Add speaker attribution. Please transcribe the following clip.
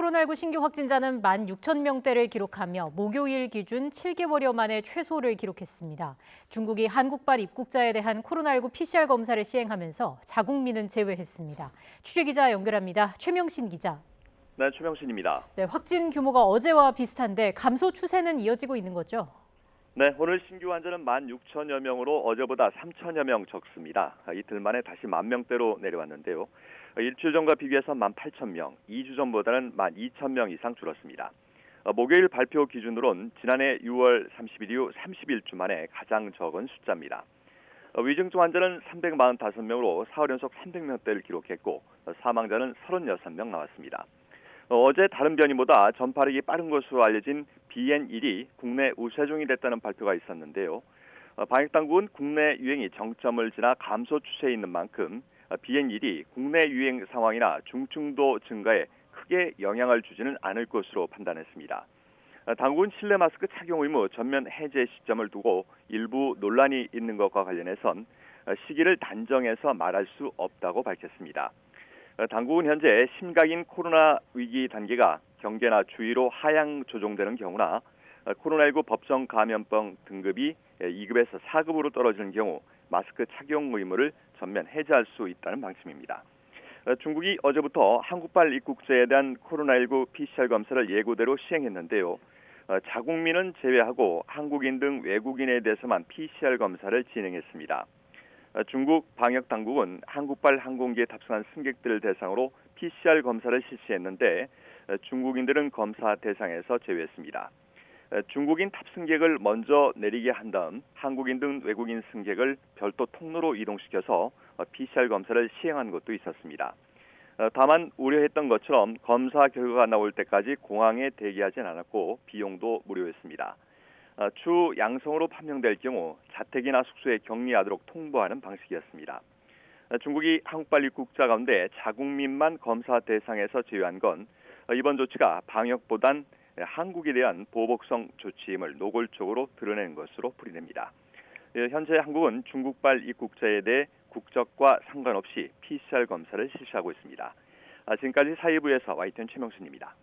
Speaker 1: 코로나19 신규 확진자는 16,000명대를 기록하며 목요일 기준 7개월여 만에 최소를 기록했습니다. 중국이 한국발 입국자에 대한 코로나19 PCR 검사를 시행하면서 자국민은 제외했습니다. 취재기자 연결합니다. 최명신 기자.
Speaker 2: 네, 최명신입니다.
Speaker 1: 네, 확진 규모가 어제와 비슷한데 감소 추세는 이어지고 있는 거죠?
Speaker 2: 네, 오늘 신규 환자는 16,000여 명으로 어제보다 3,000여 명 적습니다. 이틀 만에 다시 10,000명대로 내려왔는데요. 일주일 전과 비교해서 18,000명, 2주 전보다는 12,000명 이상 줄었습니다. 목요일 발표 기준으로는 지난해 6월 30일 이후 31주 만에 가장 적은 숫자입니다. 위중증 환자는 345명으로 사흘 연속 300명대를 기록했고 사망자는 36명 나왔습니다. 어제 다른 변이보다 전파력이 빠른 것으로 알려진 BN1이 국내 우세종이 됐다는 발표가 있었는데요. 방역당국은 국내 유행이 정점을 지나 감소 추세에 있는 만큼 BN1이 국내 유행 상황이나 중증도 증가에 크게 영향을 주지는 않을 것으로 판단했습니다. 당국은 실내 마스크 착용 의무 전면 해제 시점을 두고 일부 논란이 있는 것과 관련해선 시기를 단정해서 말할 수 없다고 밝혔습니다. 당국은 현재 심각인 코로나 위기 단계가 경계나 주의로 하향 조정되는 경우나 코로나19 법정 감염병 등급이 2급에서 4급으로 떨어지는 경우 마스크 착용 의무를 전면 해제할 수 있다는 방침입니다. 중국이 어제부터 한국발 입국자에 대한 코로나19 PCR 검사를 예고대로 시행했는데요. 자국민은 제외하고 한국인 등 외국인에 대해서만 PCR 검사를 진행했습니다. 중국 방역당국은 한국발 항공기에 탑승한 승객들을 대상으로 PCR 검사를 실시했는데 중국인들은 검사 대상에서 제외했습니다. 중국인 탑승객을 먼저 내리게 한 다음 한국인 등 외국인 승객을 별도 통로로 이동시켜서 PCR 검사를 시행한 것도 있었습니다. 다만 우려했던 것처럼 검사 결과가 나올 때까지 공항에 대기하진 않았고 비용도 무료였습니다. 추 양성으로 판명될 경우 자택이나 숙소에 격리하도록 통보하는 방식이었습니다. 중국이 한국발 입국자 가운데 자국민만 검사 대상에서 제외한 건 이번 조치가 방역보단 한국에 대한 보복성 조치임을 노골적으로 드러낸 것으로 풀이됩니다. 현재 한국은 중국발 입국자에 대해 국적과 상관없이 PCR 검사를 실시하고 있습니다. 지금까지 사회부에서 YTN 최명순입니다.